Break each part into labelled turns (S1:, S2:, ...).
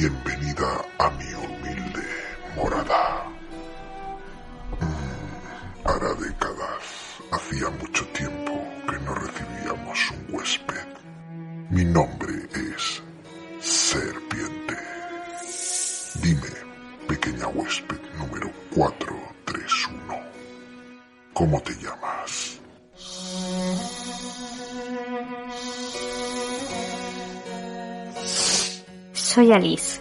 S1: Bienvenida a mi humilde morada. Hará décadas, hacía mucho tiempo que no recibíamos un huésped. Mi nombre es Serpiente. Dime, pequeña huésped número 431, ¿cómo te llamas?
S2: Soy Alice.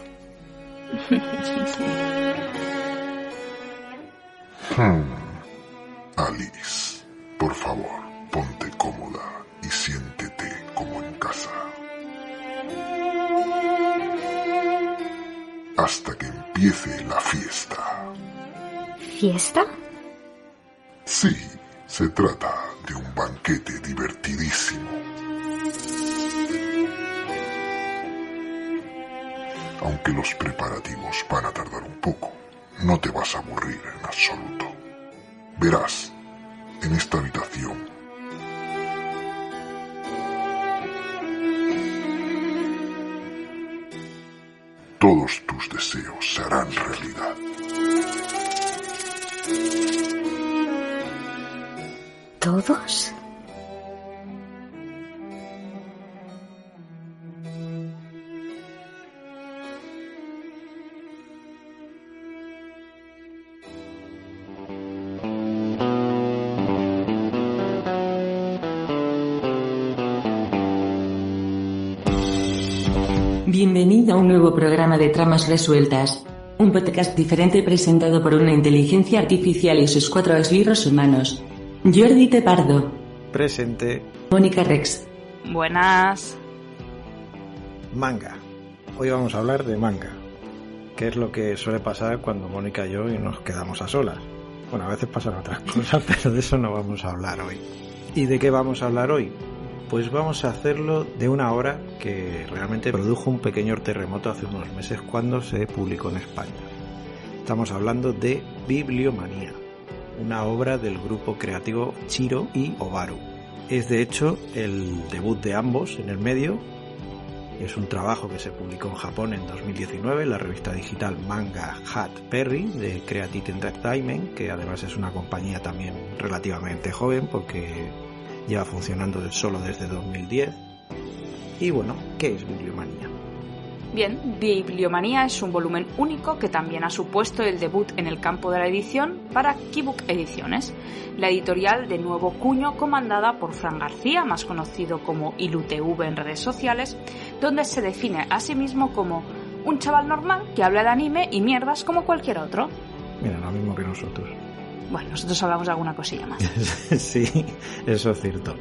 S1: Alice, por favor, ponte cómoda y siéntete como en casa. Hasta que empiece la fiesta.
S2: ¿Fiesta?
S1: Sí, se trata de un banquete divertidísimo. Aunque los preparativos van a tardar un poco, no te vas a aburrir en absoluto. Verás, en esta habitación todos tus deseos se harán realidad.
S2: ¿Todos?
S3: Bienvenido a un nuevo programa de Tramas Resueltas, un podcast diferente presentado por una inteligencia artificial y sus 4 esbirros humanos. Jordi Tepardo.
S4: Presente.
S3: Mónica Rex.
S5: Buenas.
S4: Manga. Hoy vamos a hablar de manga, que es lo que suele pasar cuando Mónica y yo nos quedamos a solas. Bueno, a veces pasan otras cosas, pero de eso no vamos a hablar hoy. ¿Y de qué vamos a hablar hoy? Pues vamos a hacerlo de una obra que realmente produjo un pequeño terremoto hace unos meses cuando se publicó en España. Estamos hablando de Bibliomanía, una obra del grupo creativo Chiro y Obaru. Es de hecho el debut de ambos en el medio. Es un trabajo que se publicó en Japón en 2019 en la revista digital Manga Hat Perry de Creative Entertainment, que además es una compañía también relativamente joven porque lleva funcionando solo desde 2010. Y bueno, ¿qué es Bibliomanía?
S5: Bien, Bibliomanía es un volumen único que también ha supuesto el debut en el campo de la edición para Keybook Ediciones, la editorial de nuevo cuño comandada por Fran García, más conocido como IluTV en redes sociales, donde se define a sí mismo como un chaval normal que habla de anime y mierdas como cualquier otro.
S4: Mira, lo mismo que nosotros.
S5: Bueno, nosotros hablamos de alguna cosilla más.
S4: Sí, eso es cierto.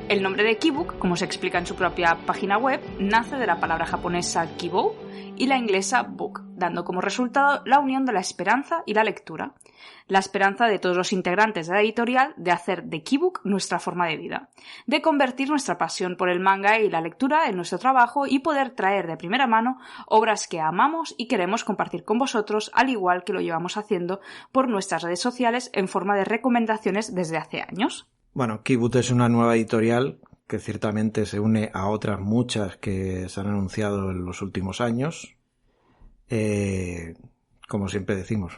S5: El nombre de Keybook, como se explica en su propia página web, nace de la palabra japonesa Kibou y la inglesa book, dando como resultado la unión de la esperanza y la lectura. La esperanza de todos los integrantes de la editorial de hacer de Keybook nuestra forma de vida, de convertir nuestra pasión por el manga y la lectura en nuestro trabajo y poder traer de primera mano obras que amamos y queremos compartir con vosotros, al igual que lo llevamos haciendo por nuestras redes sociales en forma de recomendaciones desde hace años.
S4: Bueno, Keybook es una nueva editorial que ciertamente se une a otras muchas que se han anunciado en los últimos años. Como siempre decimos,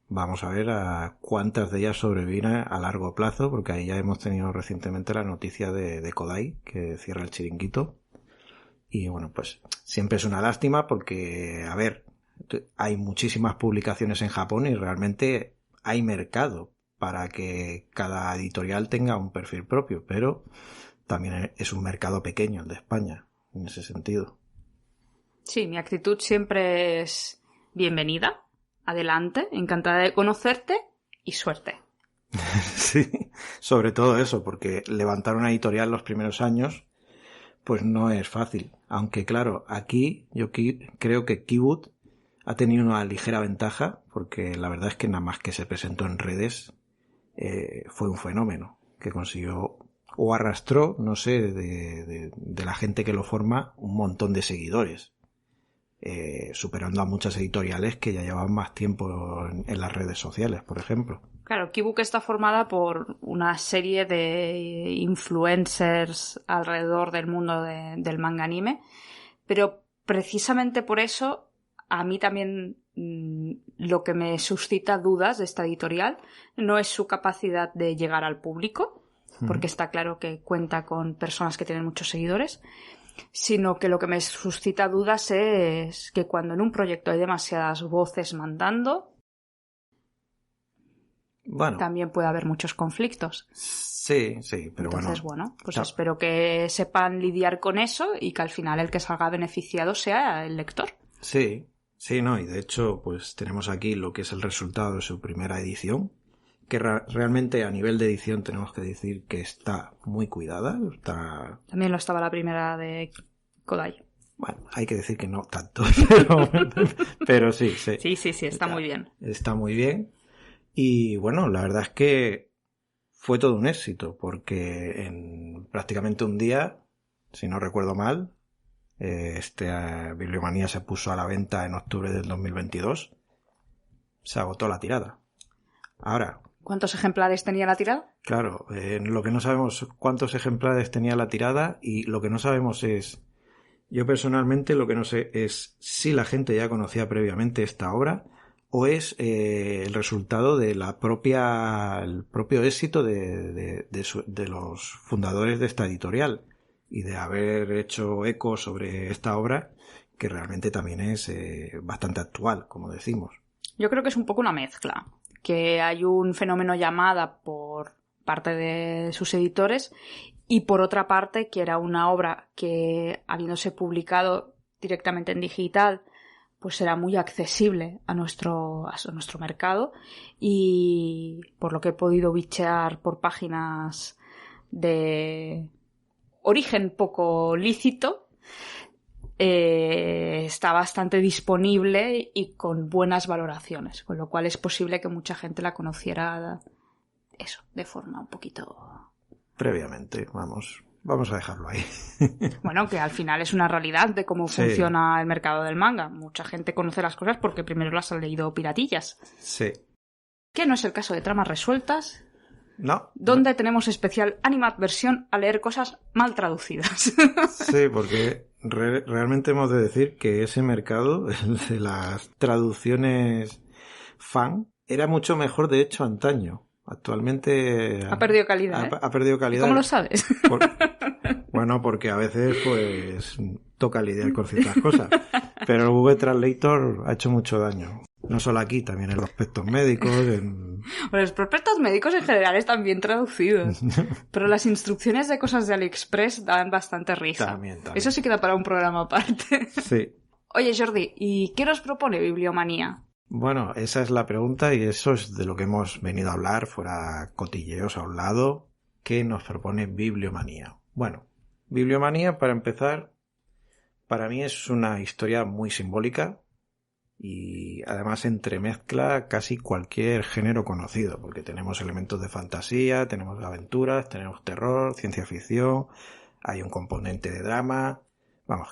S4: vamos a ver a cuántas de ellas sobreviven a largo plazo, porque ahí ya hemos tenido recientemente la noticia de Kodai, que cierra el chiringuito. Y bueno, pues siempre es una lástima porque, a ver, hay muchísimas publicaciones en Japón y realmente hay mercado para que cada editorial tenga un perfil propio, pero también es un mercado pequeño el de España, en ese sentido.
S5: Sí, mi actitud siempre es bienvenida, adelante, encantada de conocerte y suerte.
S4: Sí, sobre todo eso, porque levantar una editorial los primeros años pues no es fácil, aunque claro, aquí yo creo que Keybook ha tenido una ligera ventaja, porque la verdad es que nada más que se presentó en redes fue un fenómeno que consiguió o arrastró, no sé, de la gente que lo forma, un montón de seguidores, superando a muchas editoriales que ya llevan más tiempo en las redes sociales, por ejemplo.
S5: Claro, Keybook está formada por una serie de influencers alrededor del mundo del manga anime, pero precisamente por eso, a mí también lo que me suscita dudas de esta editorial no es su capacidad de llegar al público, porque está claro que cuenta con personas que tienen muchos seguidores, sino que lo que me suscita dudas es que cuando en un proyecto hay demasiadas voces mandando,
S4: bueno,
S5: también puede haber muchos conflictos.
S4: Sí, pero
S5: entonces, bueno, pues espero que sepan lidiar con eso y que al final el que salga beneficiado sea el lector.
S4: Sí, no, y de hecho, pues tenemos aquí lo que es el resultado de su primera edición, que realmente a nivel de edición tenemos que decir que está muy cuidada.
S5: También lo estaba la primera de Kodai.
S4: Bueno, hay que decir que no tanto, pero sí.
S5: Sí, está muy bien.
S4: Está muy bien. Y bueno, la verdad es que fue todo un éxito, porque en prácticamente un día, si no recuerdo mal, Bibliomanía se puso a la venta en octubre del 2022. Se agotó la tirada. Ahora,
S5: ¿cuántos ejemplares tenía la tirada?
S4: Claro, lo que no sabemos cuántos ejemplares tenía la tirada, y lo que no sabemos es, yo personalmente lo que no sé es si la gente ya conocía previamente esta obra o es el resultado de el propio éxito de los fundadores de esta editorial y de haber hecho eco sobre esta obra, que realmente también es bastante actual, como decimos.
S5: Yo creo que es un poco una mezcla, que hay un fenómeno llamada por parte de sus editores y por otra parte que era una obra que, habiéndose publicado directamente en digital, pues era muy accesible a nuestro mercado, y por lo que he podido bichear por páginas de origen poco lícito, está bastante disponible y con buenas valoraciones, con lo cual es posible que mucha gente la conociera eso, de forma un poquito
S4: previamente. Vamos a dejarlo ahí.
S5: Bueno, que al final es una realidad de cómo funciona el mercado del manga. Mucha gente conoce las cosas porque primero las han leído piratillas.
S4: Sí.
S5: Que no es el caso de Tramas Resueltas.
S4: No.
S5: Donde tenemos especial animadversión a leer cosas mal traducidas.
S4: Sí, porque realmente hemos de decir que ese mercado, el de las traducciones fan, era mucho mejor, de hecho, antaño. Actualmente
S5: ha perdido calidad.
S4: Ha perdido calidad.
S5: ¿Cómo lo sabes?
S4: Bueno, porque a veces pues toca lidiar con ciertas cosas. Pero el Google Translator ha hecho mucho daño. No solo aquí, también en los prospectos médicos.
S5: Los prospectos médicos en general están bien traducidos. Pero las instrucciones de cosas de AliExpress dan bastante risa.
S4: También.
S5: Eso sí queda para un programa aparte.
S4: Sí.
S5: Oye, Jordi, ¿y qué nos propone Bibliomanía?
S4: Bueno, esa es la pregunta y eso es de lo que hemos venido a hablar, fuera cotilleos a un lado. ¿Qué nos propone Bibliomanía? Bueno, Bibliomanía, para empezar, para mí es una historia muy simbólica y además entremezcla casi cualquier género conocido, porque tenemos elementos de fantasía, tenemos aventuras, tenemos terror, ciencia ficción, hay un componente de drama,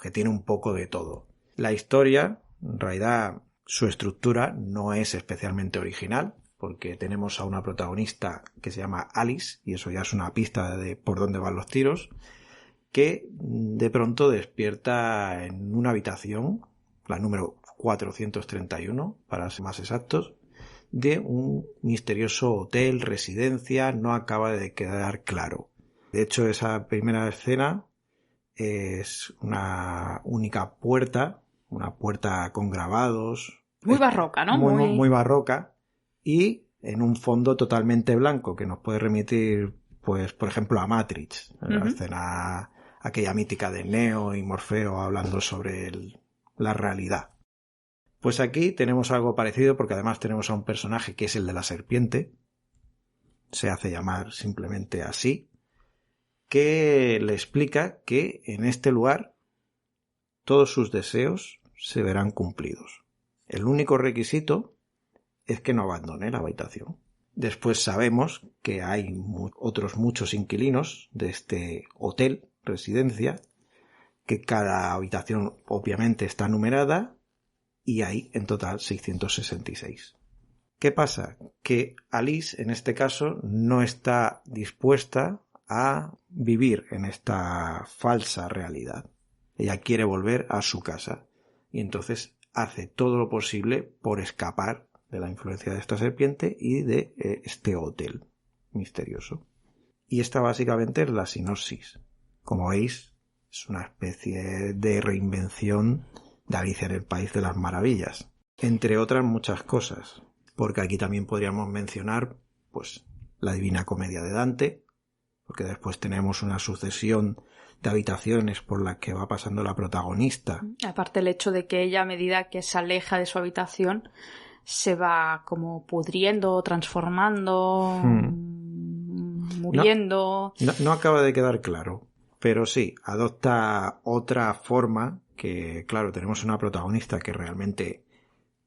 S4: que tiene un poco de todo. La historia, en realidad, su estructura no es especialmente original, porque tenemos a una protagonista que se llama Alice, y eso ya es una pista de por dónde van los tiros, que de pronto despierta en una habitación, la número 431, para ser más exactos, de un misterioso hotel, residencia, no acaba de quedar claro. De hecho, esa primera escena es una única puerta, una puerta con grabados.
S5: Muy barroca, ¿no?
S4: Muy barroca, y en un fondo totalmente blanco, que nos puede remitir, pues, por ejemplo, a Matrix, la escena aquella mítica de Neo y Morfeo hablando sobre la realidad. Pues aquí tenemos algo parecido, porque además tenemos a un personaje que es el de la serpiente, se hace llamar simplemente así, que le explica que en este lugar todos sus deseos se verán cumplidos. El único requisito es que no abandone la habitación. Después sabemos que hay otros muchos inquilinos de este hotel, residencia, que cada habitación obviamente está numerada, y hay en total 666. ¿Qué pasa? Que Alice, en este caso, no está dispuesta a vivir en esta falsa realidad. Ella quiere volver a su casa y entonces hace todo lo posible por escapar de la influencia de esta serpiente y de este hotel misterioso. Y esta básicamente es la sinopsis. Como veis, es una especie de reinvención de Alicia en el País de las Maravillas, entre otras muchas cosas, porque aquí también podríamos mencionar pues la Divina Comedia de Dante, porque después tenemos una sucesión de habitaciones por las que va pasando la protagonista.
S5: Aparte el hecho de que ella, a medida que se aleja de su habitación, se va como pudriendo, transformando, muriendo.
S4: No acaba de quedar claro, pero sí, adopta otra forma que, claro, tenemos una protagonista que realmente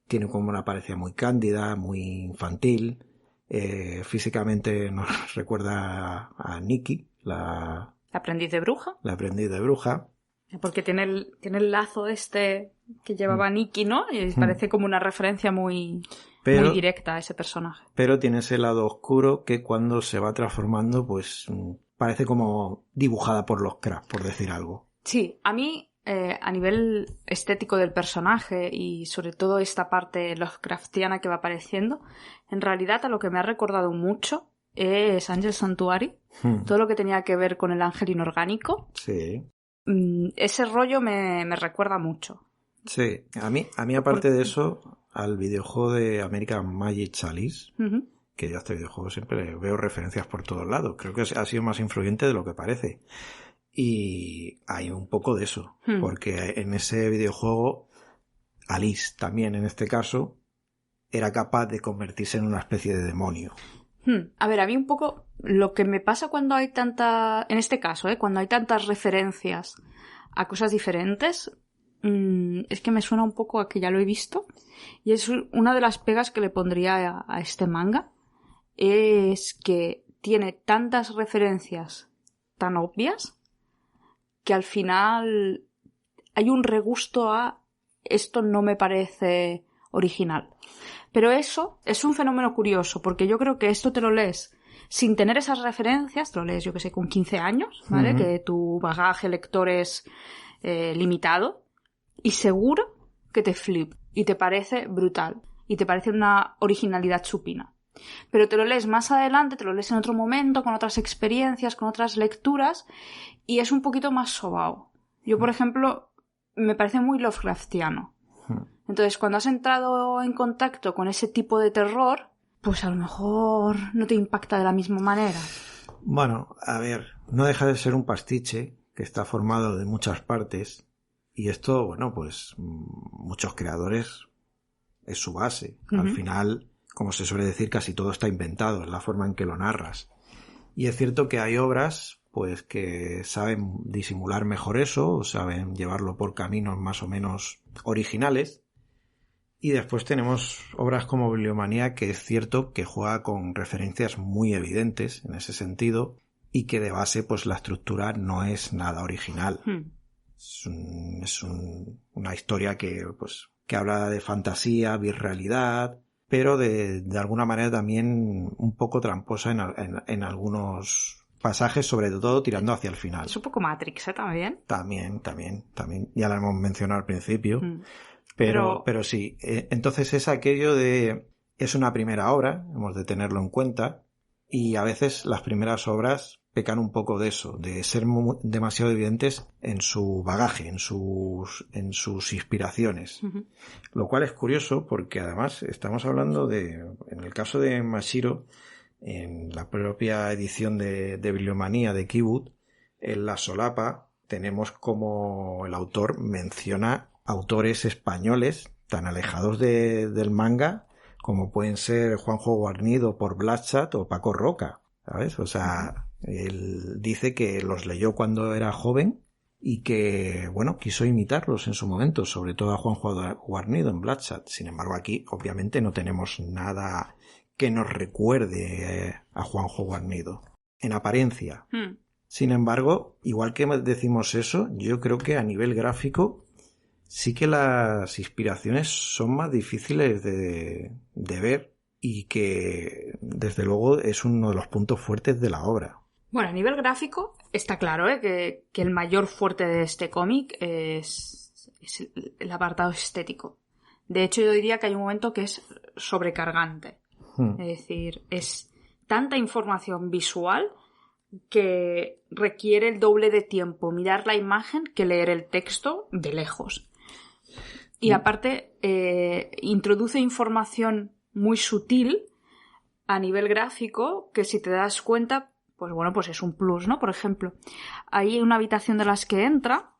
S4: tiene como una apariencia muy cándida, muy infantil. Físicamente nos recuerda a Nikki, la
S5: aprendiz de bruja.
S4: La aprendiz de bruja.
S5: Porque tiene el lazo este que llevaba Nikki, ¿no? Y parece como una referencia muy directa a ese personaje.
S4: Pero tiene ese lado oscuro que cuando se va transformando, pues parece como dibujada por los cracks, por decir algo.
S5: Sí, a mí, a nivel estético del personaje y sobre todo esta parte Lovecraftiana que va apareciendo, en realidad a lo que me ha recordado mucho es Angel Sanctuary. Todo lo que tenía que ver con el ángel inorgánico.
S4: Sí.
S5: Ese rollo me recuerda mucho.
S4: Sí, a mí aparte de eso, al videojuego de American Magic Chalice, que yo a este videojuego siempre veo referencias por todos lados. Creo que ha sido más influyente de lo que parece. Y hay un poco de eso, porque en ese videojuego, Alice también en este caso, era capaz de convertirse en una especie de demonio.
S5: A ver, a mí un poco lo que me pasa cuando hay en este caso, cuando hay tantas referencias a cosas diferentes, es que me suena un poco a que ya lo he visto, y es una de las pegas que le pondría a este manga, es que tiene tantas referencias tan obvias que al final hay un regusto a esto no me parece original. Pero eso es un fenómeno curioso, porque yo creo que esto te lo lees sin tener esas referencias, te lo lees, yo que sé, con 15 años, ¿vale? Que tu bagaje lector es limitado, y seguro que te flip, y te parece brutal, y te parece una originalidad supina. Pero te lo lees más adelante, te lo lees en otro momento, con otras experiencias, con otras lecturas, y es un poquito más sobao. Yo, por ejemplo, me parece muy Lovecraftiano. Entonces, cuando has entrado en contacto con ese tipo de terror, pues a lo mejor no te impacta de la misma manera.
S4: Bueno, a ver, no deja de ser un pastiche que está formado de muchas partes, y esto, bueno, pues muchos creadores es su base. Al final, como se suele decir, casi todo está inventado, es la forma en que lo narras. Y es cierto que hay obras pues que saben disimular mejor eso, o saben llevarlo por caminos más o menos originales. Y después tenemos obras como Bibliomanía, que es cierto que juega con referencias muy evidentes en ese sentido, y que de base pues la estructura no es nada original. Es una historia que habla de fantasía, birrealidad, pero de alguna manera también un poco tramposa en algunos pasajes, sobre todo tirando hacia el final.
S5: Es un poco Matrix, ¿eh? También.
S4: También. Ya la hemos mencionado al principio. Pero sí, entonces es aquello de... Es una primera obra, hemos de tenerlo en cuenta, y a veces las primeras obras pecan un poco de eso, de ser demasiado evidentes en su bagaje, en sus inspiraciones. Lo cual es curioso porque además estamos hablando en el caso de Mashiro, en la propia edición de Bibliomanía de Kibut, en la solapa tenemos como el autor menciona autores españoles tan alejados del manga como pueden ser Juanjo Guarnido por Bloodshot o Paco Roca, ¿sabes? O sea, él dice que los leyó cuando era joven y que, bueno, quiso imitarlos en su momento, sobre todo a Juanjo Guarnido en Bloodshot. Sin embargo, aquí obviamente no tenemos nada que nos recuerde a Juanjo Guarnido en apariencia. Sin embargo, igual que decimos eso, yo creo que a nivel gráfico sí que las inspiraciones son más difíciles de ver y que desde luego es uno de los puntos fuertes de la obra.
S5: Bueno, a nivel gráfico está claro, que el mayor fuerte de este cómic es el apartado estético. De hecho, yo diría que hay un momento que es sobrecargante. Es decir, es tanta información visual que requiere el doble de tiempo mirar la imagen que leer el texto de lejos. Y aparte, introduce información muy sutil a nivel gráfico que, si te das cuenta, pues bueno, pues es un plus, ¿no? Por ejemplo, hay una habitación de las que entra.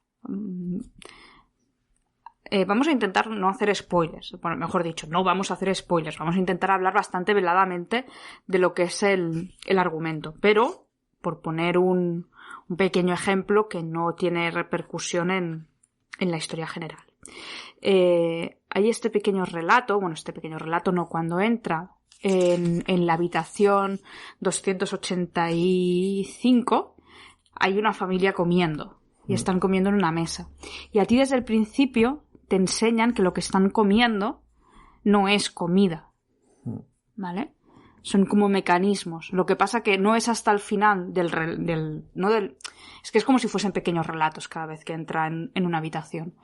S5: Vamos a intentar no hacer spoilers. Bueno, mejor dicho, no vamos a hacer spoilers. Vamos a intentar hablar bastante veladamente de lo que es el argumento. Pero, por poner un pequeño ejemplo que no tiene repercusión en la historia general. Hay este pequeño relato no, cuando entra en la habitación 285 hay una familia comiendo y están comiendo en una mesa. Y a ti desde el principio te enseñan que lo que están comiendo no es comida, ¿vale? Son como mecanismos. Lo que pasa que no es hasta el final es que es como si fuesen pequeños relatos cada vez que entra en una habitación.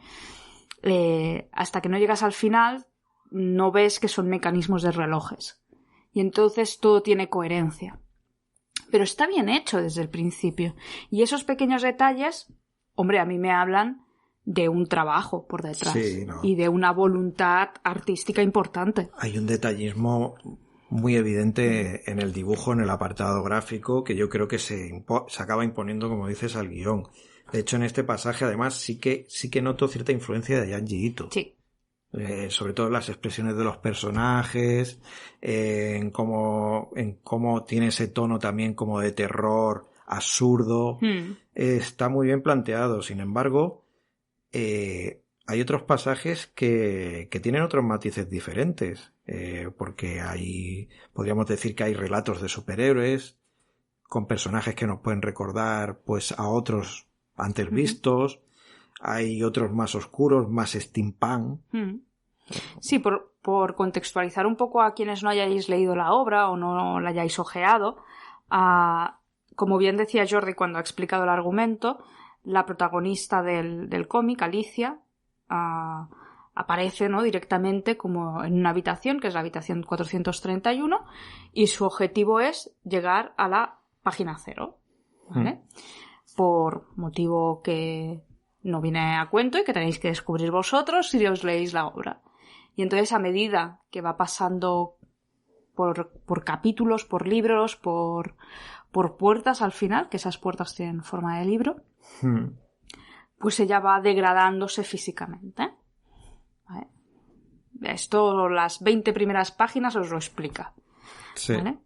S5: Hasta que no llegas al final no ves que son mecanismos de relojes. Y entonces todo tiene coherencia. Pero está bien hecho desde el principio. Y esos pequeños detalles, hombre, a mí me hablan de un trabajo por detrás.
S4: Sí, ¿no?
S5: Y de una voluntad artística importante.
S4: Hay un detallismo muy evidente en el dibujo, en el apartado gráfico, que yo creo que se acaba imponiendo, como dices, al guión. De hecho, en este pasaje, además, sí que noto cierta influencia de Junji Ito.
S5: Sí.
S4: Sobre todo las expresiones de los personajes, en cómo tiene ese tono también como de terror absurdo. Está muy bien planteado. Sin embargo, hay otros pasajes que tienen otros matices diferentes, porque podríamos decir que hay relatos de superhéroes con personajes que nos pueden recordar pues a otros antes vistos. Hay otros más oscuros, más steampunk.
S5: Sí, por contextualizar un poco a quienes no hayáis leído la obra o no la hayáis ojeado, como bien decía Jordi cuando ha explicado el argumento, la protagonista del cómic, Alicia, aparece, ¿no?, directamente como en una habitación, que es la habitación 431, y su objetivo es llegar a la página 0, ¿vale? Por motivo que no viene a cuento y que tenéis que descubrir vosotros si os leéis la obra. Y entonces, a medida que va pasando por capítulos, por libros, por puertas al final, que esas puertas tienen forma de libro, pues ella va degradándose físicamente. ¿Vale? Esto, las 20 primeras páginas os lo explica.
S4: Sí.
S5: ¿Vale?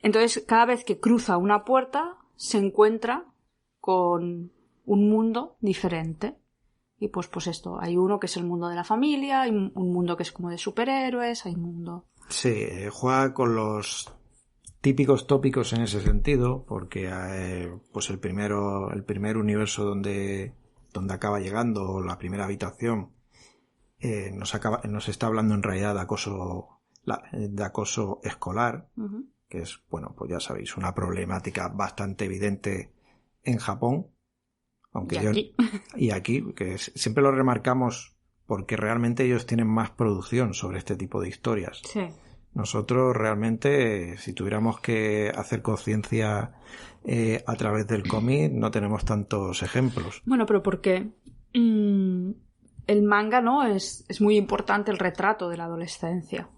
S5: Entonces, cada vez que cruza una puerta, se encuentra con un mundo diferente. Y pues esto, hay uno que es el mundo de la familia, hay un mundo que es como de superhéroes, hay un mundo...
S4: Sí, juega con los típicos tópicos en ese sentido, porque pues el primer universo donde acaba llegando, la primera habitación, nos está hablando en realidad de acoso escolar, que es, bueno, pues ya sabéis, una problemática bastante evidente en Japón. Aunque y aquí, que siempre lo remarcamos porque realmente ellos tienen más producción sobre este tipo de historias.
S5: Sí.
S4: Nosotros realmente, si tuviéramos que hacer conciencia a través del cómic, no tenemos tantos ejemplos.
S5: Bueno, pero porque el manga, ¿no?, es muy importante el retrato de la adolescencia.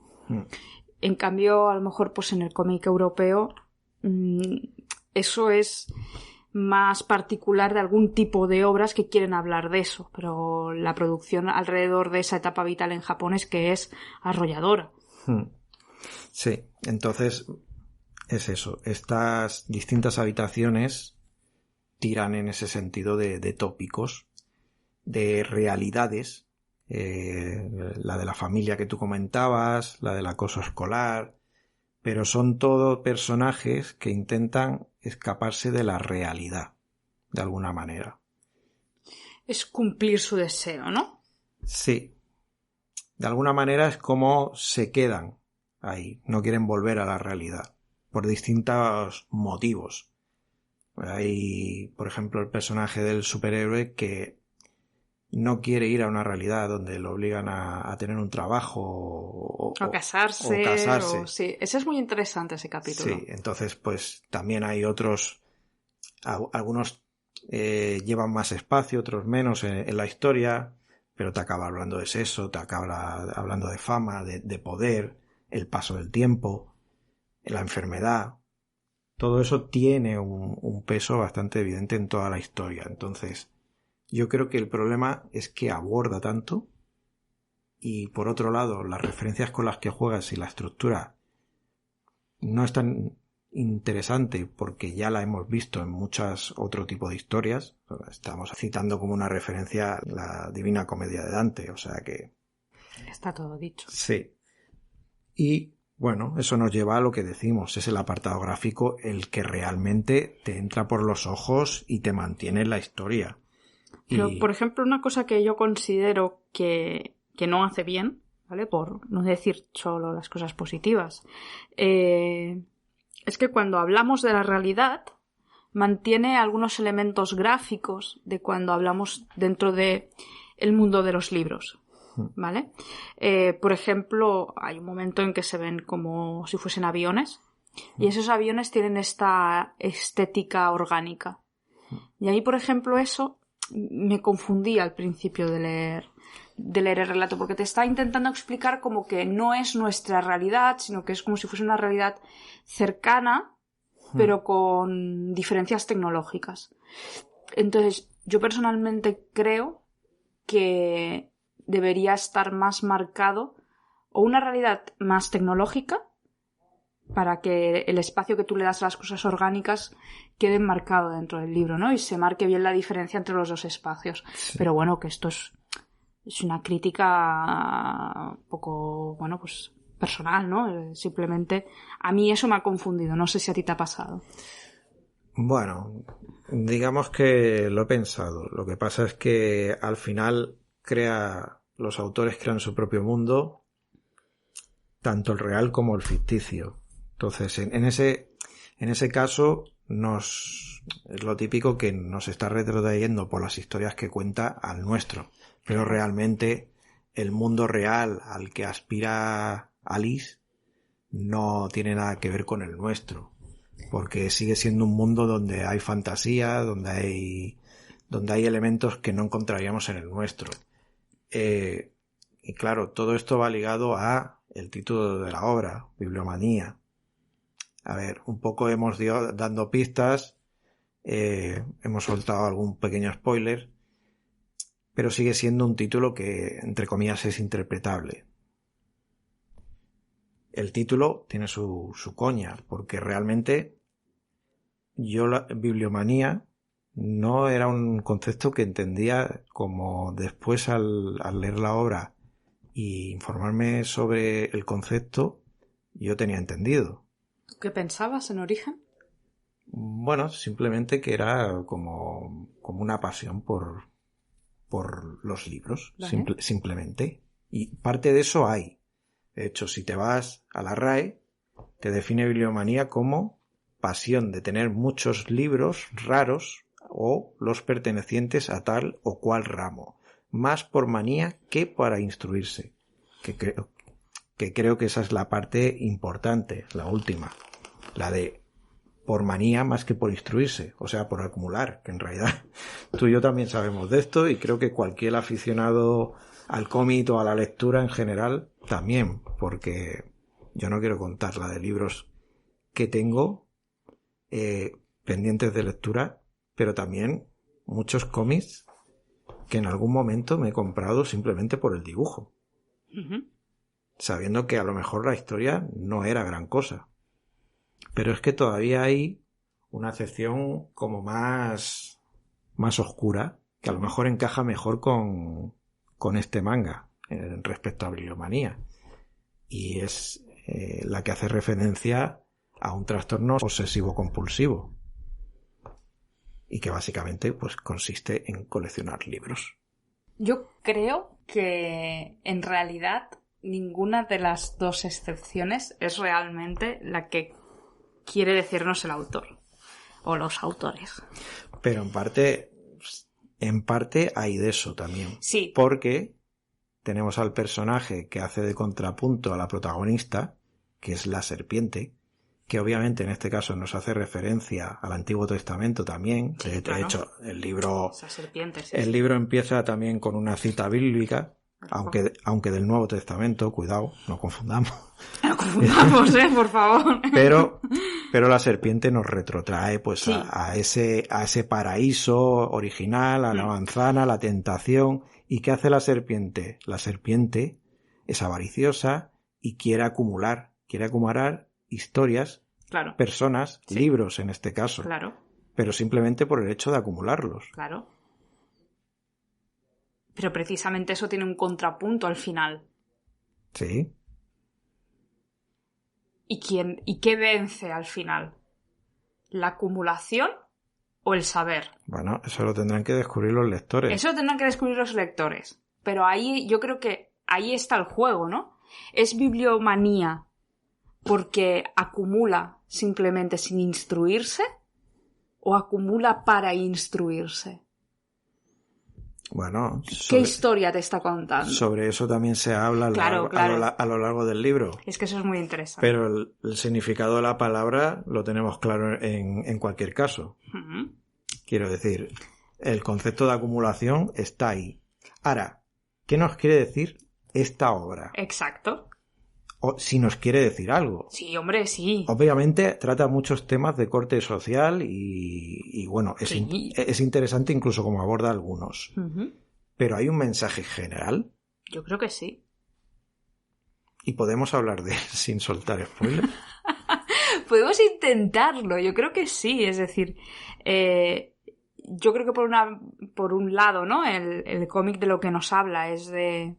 S5: En cambio, a lo mejor pues en el cómic europeo eso es más particular de algún tipo de obras que quieren hablar de eso, pero la producción alrededor de esa etapa vital en Japón es que es arrolladora.
S4: Sí, entonces es eso. Estas distintas habitaciones tiran en ese sentido de tópicos, de realidades, la de la familia que tú comentabas, la del acoso escolar, pero son todo personajes que intentan escaparse de la realidad, de alguna manera.
S5: Es cumplir su deseo, ¿no?
S4: Sí. De alguna manera es como se quedan ahí, no quieren volver a la realidad, por distintos motivos. Hay, por ejemplo, el personaje del superhéroe que no quiere ir a una realidad donde lo obligan a tener un trabajo
S5: o casarse. Sí, ese es muy interesante, ese capítulo.
S4: Sí, entonces pues también hay otros, algunos llevan más espacio, otros menos en la historia, pero te acaba hablando de sexo, te acaba hablando de fama, de poder, el paso del tiempo, la enfermedad. Todo eso tiene un peso bastante evidente en toda la historia. Entonces, yo creo que el problema es que aborda tanto y, por otro lado, las referencias con las que juegas y la estructura no es tan interesante porque ya la hemos visto en muchas otro tipo de historias. Estamos citando como una referencia la Divina Comedia de Dante, o sea que...
S5: Está todo dicho.
S4: Sí. Y... bueno, eso nos lleva a lo que decimos, es el apartado gráfico el que realmente te entra por los ojos y te mantiene en la historia.
S5: Pero, por ejemplo, una cosa que yo considero que no hace bien, ¿vale? Por no decir solo las cosas positivas, es que cuando hablamos de la realidad mantiene algunos elementos gráficos de cuando hablamos dentro de el mundo de los libros. ¿Vale? Por ejemplo, hay un momento en que se ven como si fuesen aviones y esos aviones tienen esta estética orgánica. Y ahí, por ejemplo, eso me confundía al principio de leer el relato, porque te está intentando explicar como que no es nuestra realidad, sino que es como si fuese una realidad cercana, pero con diferencias tecnológicas. Entonces, yo personalmente creo que debería estar más marcado o una realidad más tecnológica para que el espacio que tú le das a las cosas orgánicas quede marcado dentro del libro, ¿no? Y se marque bien la diferencia entre los dos espacios. Sí. Pero bueno, que esto es una crítica un poco, bueno, pues personal, ¿no? Simplemente a mí eso me ha confundido. No sé si a ti te ha pasado.
S4: Bueno, digamos que lo he pensado. Lo que pasa es que al final los autores crean su propio mundo, tanto el real como el ficticio. Entonces, en ese caso, es lo típico que nos está retrotrayendo por las historias que cuenta al nuestro. Pero realmente el mundo real al que aspira Alice no tiene nada que ver con el nuestro. Porque sigue siendo un mundo donde hay fantasía, donde hay elementos que no encontraríamos en el nuestro. Y claro, todo esto va ligado a el título de la obra, Bibliomanía. A ver, un poco hemos dando pistas, hemos soltado algún pequeño spoiler, pero sigue siendo un título que, entre comillas, es interpretable. El título tiene su coña, porque realmente la bibliomanía no era un concepto que entendía como después al leer la obra y informarme sobre el concepto, yo tenía entendido.
S5: ¿Qué pensabas en origen?
S4: Bueno, simplemente que era como una pasión por los libros, ¿vale? Simplemente. Y parte de eso hay. De hecho, si te vas a la RAE, te define bibliomanía como pasión de tener muchos libros raros o los pertenecientes a tal o cual ramo, más por manía que para instruirse, que creo que esa es la parte importante, la última, la de por manía más que por instruirse, o sea, por acumular, que en realidad tú y yo también sabemos de esto y creo que cualquier aficionado al cómic o a la lectura en general también, porque yo no quiero contar la de libros que tengo pendientes de lectura, pero también muchos cómics que en algún momento me he comprado simplemente por el dibujo, sabiendo que a lo mejor la historia no era gran cosa, pero es que todavía hay una acepción como más oscura que a lo mejor encaja mejor con este manga respecto a Bibliomanía, y es la que hace referencia a un trastorno obsesivo compulsivo y que básicamente pues consiste en coleccionar libros.
S5: Yo creo que en realidad ninguna de las dos excepciones es realmente la que quiere decirnos el autor. o los autores.
S4: Pero en parte hay de eso también.
S5: Sí.
S4: Porque tenemos al personaje que hace de contrapunto a la protagonista, que es la serpiente, que obviamente en este caso nos hace referencia al Antiguo Testamento también.
S5: Sí,
S4: de
S5: claro.
S4: hecho, el libro
S5: Esa serpiente, sí.
S4: El libro empieza también con una cita bíblica, aunque del Nuevo Testamento, cuidado, no confundamos.
S5: No confundamos, por favor.
S4: Pero la serpiente nos retrotrae pues
S5: Sí.
S4: a ese paraíso original, a la manzana, a la tentación. ¿Y qué hace la serpiente? La serpiente es avariciosa y quiere acumular historias,
S5: Claro,
S4: personas,
S5: Sí.
S4: libros en este caso,
S5: claro,
S4: pero simplemente por el hecho de acumularlos.
S5: claro. Pero precisamente eso tiene un contrapunto al final.
S4: Sí.
S5: ¿Y qué vence al final? ¿La acumulación o el saber?
S4: Bueno, eso lo tendrán que descubrir los lectores.
S5: Eso tendrán que descubrir los lectores. Pero ahí yo creo que ahí está el juego, ¿no? ¿Es bibliomanía porque acumula simplemente sin instruirse? ¿O acumula para instruirse?
S4: Bueno,
S5: ¿Qué historia te está contando?
S4: sobre eso también se habla
S5: Claro.
S4: a lo largo del libro.
S5: Es que eso es muy interesante.
S4: Pero el significado de la palabra lo tenemos claro en cualquier caso.
S5: Ujú.
S4: Quiero decir, el concepto de acumulación está ahí. Ahora, ¿qué nos quiere decir esta obra?
S5: Exacto.
S4: O si nos quiere decir algo.
S5: Sí, hombre, sí.
S4: Obviamente trata muchos temas de corte social y bueno,
S5: Sí.
S4: es interesante incluso como aborda algunos.
S5: Ujú.
S4: Pero hay un mensaje general
S5: Yo creo que sí.
S4: y podemos hablar de él sin soltar spoilers.
S5: Podemos intentarlo, yo creo que sí. Es decir, yo creo que por un lado, ¿no? El cómic de lo que nos habla es de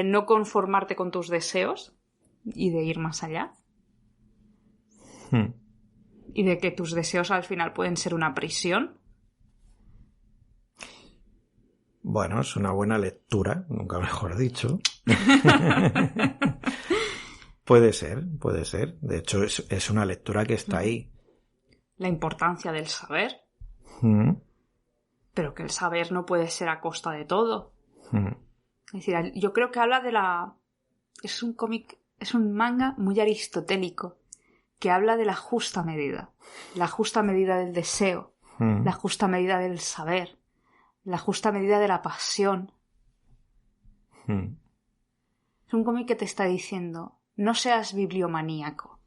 S5: no conformarte con tus deseos y de ir más allá. Y de que tus deseos al final pueden ser una prisión.
S4: Bueno, es una buena lectura, nunca mejor dicho. Puede ser. De hecho, es una lectura que está ahí.
S5: La importancia del saber,
S4: Mm,
S5: pero que el saber no puede ser a costa de todo.
S4: mm.
S5: Es decir, yo creo que habla de la... Es un cómic, es un manga muy aristotélico que habla de la justa medida. La justa medida del deseo, la justa medida del saber, la justa medida de la pasión. Es un cómic que te está diciendo, no seas bibliomaníaco.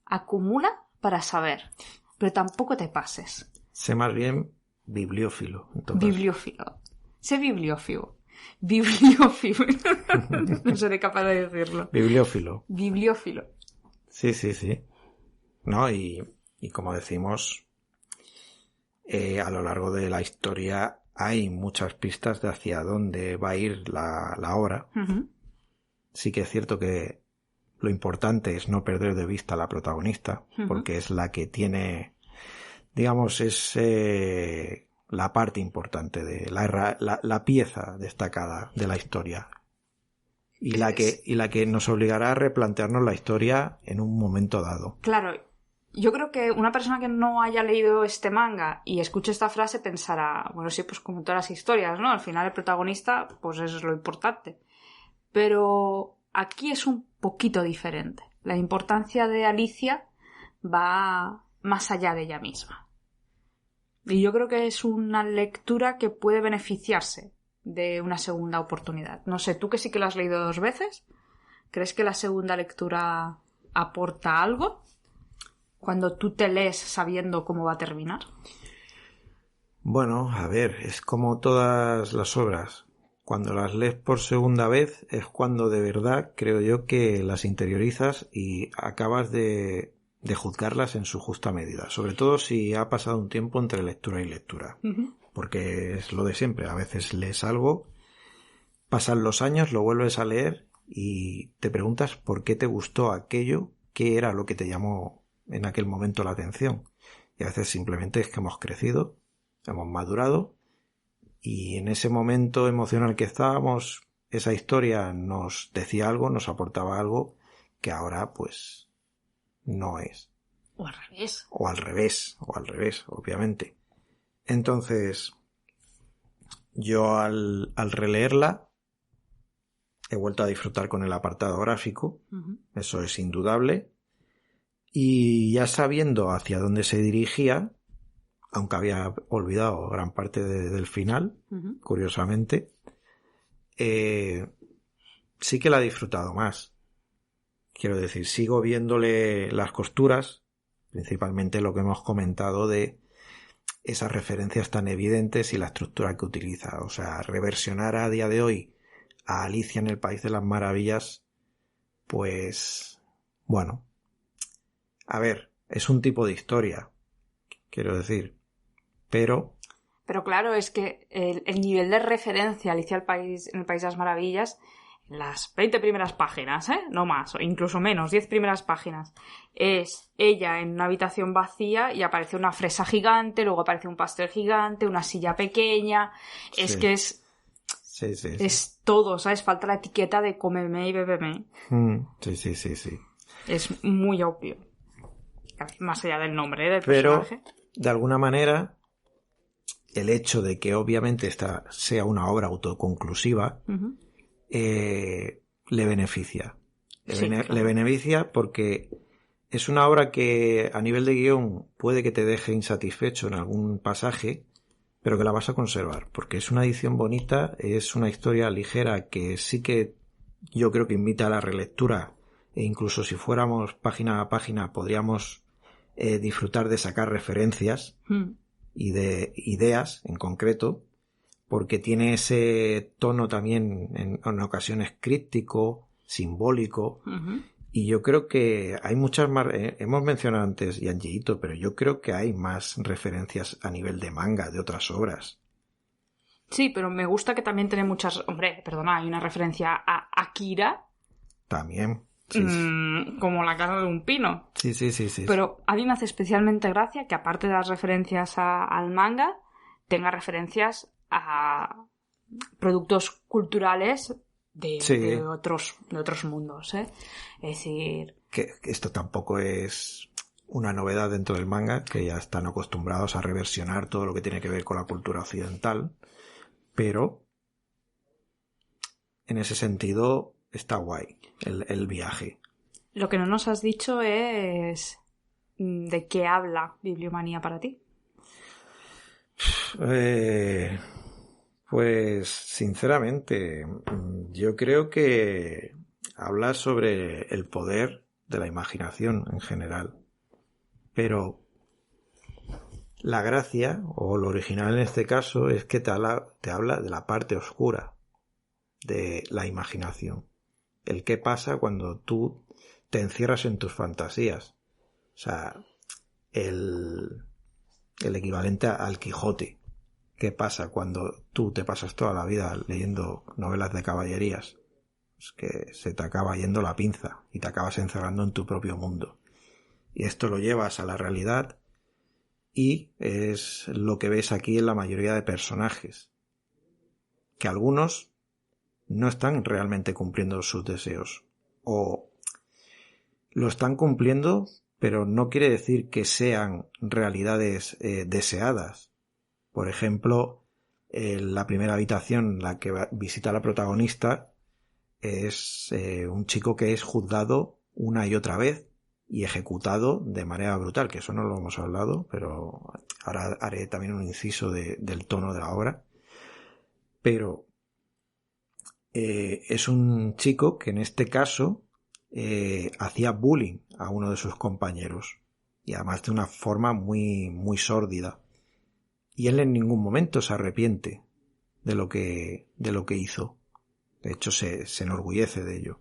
S5: Acumula para saber, pero tampoco te pases.
S4: Sé más bien bibliófilo. En todo caso.
S5: Bibliófilo. Sé bibliófilo. Bibliófilo. No seré capaz de decirlo.
S4: Bibliófilo.
S5: Bibliófilo.
S4: Sí. ¿No? Y como decimos, a lo largo de la historia hay muchas pistas de hacia dónde va a ir la obra.
S5: Ujú.
S4: Sí que es cierto que lo importante es no perder de vista a la protagonista,
S5: Ujú.
S4: porque es la que tiene, digamos, es la parte importante de la pieza destacada de la historia. Y la que nos obligará a replantearnos la historia en un momento dado.
S5: Claro, yo creo que una persona que no haya leído este manga y escuche esta frase pensará, bueno, sí, pues como todas las historias, ¿no? Al final el protagonista, pues eso es lo importante. Pero aquí es un poquito diferente. La importancia de Alicia va más allá de ella misma. Y yo creo que es una lectura que puede beneficiarse de una segunda oportunidad. No sé, tú que sí que lo has leído 2 veces, ¿crees que la segunda lectura aporta algo cuando tú te lees sabiendo cómo va a terminar?
S4: Bueno, a ver, es como todas las obras. Cuando las lees por segunda vez es cuando de verdad creo yo que las interiorizas y acabas de juzgarlas en su justa medida. Sobre todo si ha pasado un tiempo entre lectura y lectura.
S5: Uh-huh.
S4: Porque es lo de siempre. A veces lees algo, pasan los años, lo vuelves a leer y te preguntas por qué te gustó aquello, qué era lo que te llamó en aquel momento la atención. Y a veces simplemente es que hemos crecido, hemos madurado y en ese momento emocional que estábamos, esa historia nos decía algo, nos aportaba algo que ahora pues no es.
S5: O al revés.
S4: O al revés, obviamente. Entonces, yo al releerla he vuelto a disfrutar con el apartado gráfico, eso es indudable, y ya sabiendo hacia dónde se dirigía, aunque había olvidado gran parte del final, curiosamente, sí que la he disfrutado más. Quiero decir, sigo viéndole las costuras, principalmente lo que hemos comentado de esas referencias tan evidentes y la estructura que utiliza. O sea, reversionar a día de hoy a Alicia en el País de las Maravillas, pues, bueno, a ver, es un tipo de historia, quiero decir, pero
S5: claro, es que el nivel de referencia a Alicia en el País de las Maravillas, las 20 primeras páginas, no más, o incluso menos, 10 primeras páginas, es ella en una habitación vacía y aparece una fresa gigante, luego aparece un pastel gigante, una silla pequeña, es
S4: sí.
S5: que es...
S4: Sí.
S5: Es todo, ¿sabes? Falta la etiqueta de cómeme y bébeme.
S4: Sí.
S5: Es muy obvio. Más allá del nombre del personaje.
S4: Pero, de alguna manera, el hecho de que obviamente esta sea una obra autoconclusiva le beneficia. Le beneficia porque es una obra que a nivel de guión puede que te deje insatisfecho en algún pasaje, pero que la vas a conservar, porque es una edición bonita, es una historia ligera que sí que yo creo que invita a la relectura, e incluso si fuéramos página a página podríamos disfrutar de sacar referencias y de ideas en concreto, porque tiene ese tono también en ocasiones críptico, simbólico, y yo creo que hay muchas más, hemos mencionado antes Yanjiito, pero yo creo que hay más referencias a nivel de manga, de otras obras.
S5: Sí, pero me gusta que también tiene muchas... Hombre, perdona, hay una referencia a Akira.
S4: También. Sí.
S5: Como la casa de un pino.
S4: Sí.
S5: Pero a mí me hace especialmente gracia que aparte de las referencias al manga, tenga referencias a productos culturales de otros mundos, ¿eh? Es decir...
S4: Que esto tampoco es una novedad dentro del manga, que ya están acostumbrados a reversionar todo lo que tiene que ver con la cultura occidental, pero en ese sentido está guay el viaje.
S5: Lo que no nos has dicho es ¿de qué habla Bibliomanía para ti?
S4: Pues sinceramente yo creo que habla sobre el poder de la imaginación en general, pero la gracia o lo original en este caso es que te habla de la parte oscura de la imaginación, el qué pasa cuando tú te encierras en tus fantasías, o sea, el equivalente al Quijote. ¿Qué pasa cuando tú te pasas toda la vida leyendo novelas de caballerías? Es que se te acaba yendo la pinza y te acabas encerrando en tu propio mundo. Y esto lo llevas a la realidad y es lo que ves aquí en la mayoría de personajes. Que algunos no están realmente cumpliendo sus deseos. O lo están cumpliendo, pero no quiere decir que sean realidades deseadas. Por ejemplo, la primera habitación, la que visita la protagonista, es un chico que es juzgado una y otra vez y ejecutado de manera brutal, que eso no lo hemos hablado, pero ahora haré también un inciso del tono de la obra. Pero es un chico que en este caso hacía bullying a uno de sus compañeros, y además de una forma muy, muy sórdida. Y él en ningún momento se arrepiente de lo que hizo. De hecho, se enorgullece de ello.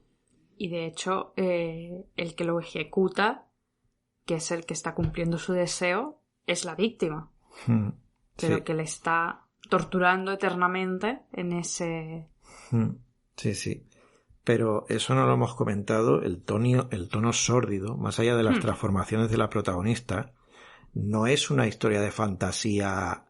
S5: Y de hecho, el que lo ejecuta, que es el que está cumpliendo su deseo, es la víctima. Pero que le está torturando eternamente en ese...
S4: Sí. Pero eso no lo hemos comentado, el tono sórdido, más allá de las transformaciones de la protagonista, no es una historia de fantasía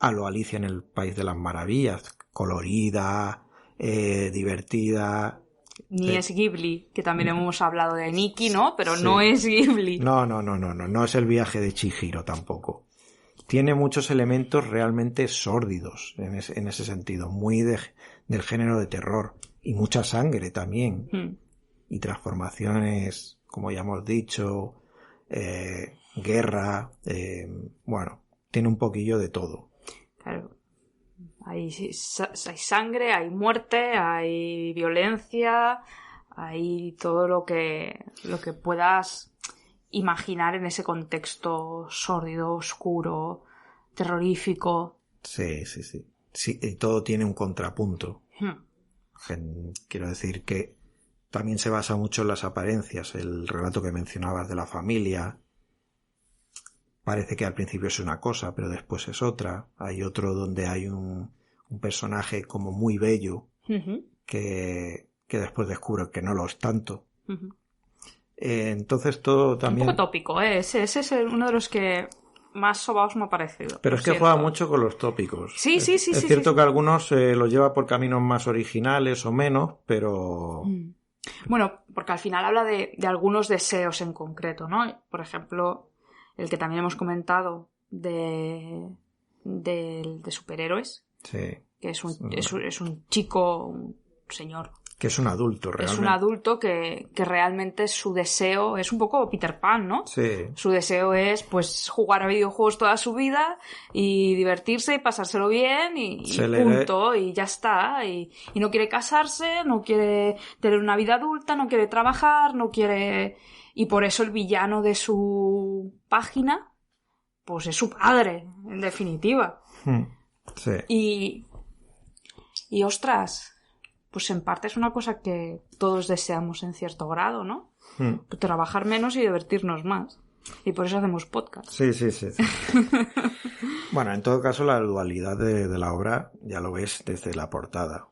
S4: a lo Alicia en el País de las Maravillas, colorida, divertida,
S5: Ni
S4: Sí.
S5: es Ghibli, que también hemos hablado de Nikki, ¿no? Pero no es Ghibli.
S4: No es el viaje de Chihiro tampoco. Tiene muchos elementos realmente sórdidos en ese sentido, muy del género de terror. Y mucha sangre también. Y transformaciones, como ya hemos dicho, guerra, bueno, tiene un poquillo de todo.
S5: Claro. Hay sangre, hay muerte, hay violencia, hay todo lo que puedas imaginar en ese contexto sórdido, oscuro, terrorífico.
S4: Sí. Sí, y todo tiene un contrapunto. Quiero decir que también se basa mucho en las apariencias. El relato que mencionabas de la familia parece que al principio es una cosa, pero después es otra. Hay otro donde hay un personaje como muy bello que después descubre que no lo es tanto. Entonces todo también...
S5: Un poco tópico, ¿eh? Ese es uno de los que más sobaos me ha parecido.
S4: Pero es que juega mucho con los tópicos.
S5: Sí.
S4: Es cierto que algunos los lleva por caminos más originales o menos, pero...
S5: Bueno, porque al final habla de algunos deseos en concreto, ¿no? Por ejemplo, el que también hemos comentado de superhéroes.
S4: Sí.
S5: Que es un chico, un señor.
S4: Que es un adulto, realmente.
S5: Es un adulto que realmente su deseo es un poco Peter Pan, ¿no?
S4: Sí.
S5: Su deseo es, pues, jugar a videojuegos toda su vida y divertirse y pasárselo bien y punto, y ya está. Y no quiere casarse, no quiere tener una vida adulta, no quiere trabajar, no quiere... Y por eso el villano de su página, pues es su padre, en definitiva.
S4: Sí.
S5: Y ostras... Pues en parte es una cosa que todos deseamos en cierto grado, ¿no? Trabajar menos y divertirnos más. Y por eso hacemos podcast.
S4: Sí. Bueno, en todo caso la dualidad de la obra ya lo ves desde la portada.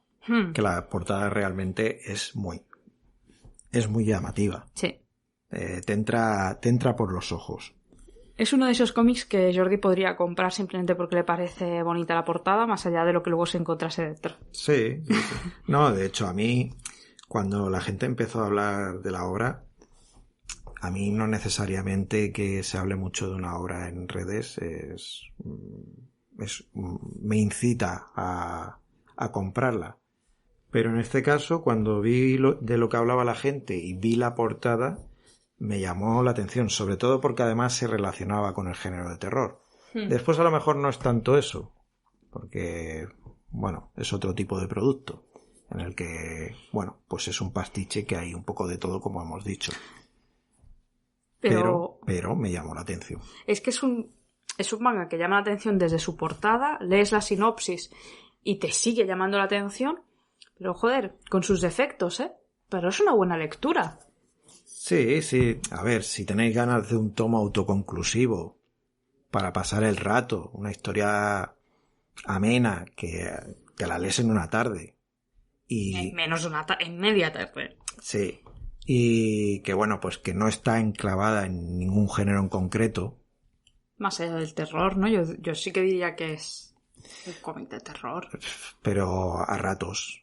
S4: Que la portada realmente es muy llamativa.
S5: Sí.
S4: Te entra por los ojos.
S5: Es uno de esos cómics que Jordi podría comprar simplemente porque le parece bonita la portada, más allá de lo que luego se encontrase dentro.
S4: Sí. No, de hecho, a mí, cuando la gente empezó a hablar de la obra, a mí no necesariamente que se hable mucho de una obra en redes me incita a comprarla. Pero en este caso, cuando vi de lo que hablaba la gente y vi la portada, me llamó la atención, sobre todo porque además se relacionaba con el género de terror. Después a lo mejor no es tanto eso, porque, bueno, es otro tipo de producto, en el que, bueno, pues es un pastiche que hay un poco de todo, como hemos dicho. Pero me llamó la atención.
S5: Es que es un manga que llama la atención desde su portada, lees la sinopsis y te sigue llamando la atención, pero joder, con sus defectos, ¿eh? Pero es una buena lectura.
S4: Sí. A ver, si tenéis ganas de un tomo autoconclusivo para pasar el rato, una historia amena que la lees en una tarde.
S5: En menos de en media tarde.
S4: Sí. Y que bueno, pues que no está enclavada en ningún género en concreto.
S5: Más allá del terror, ¿no? Yo sí que diría que es un cómic de terror.
S4: Pero a ratos.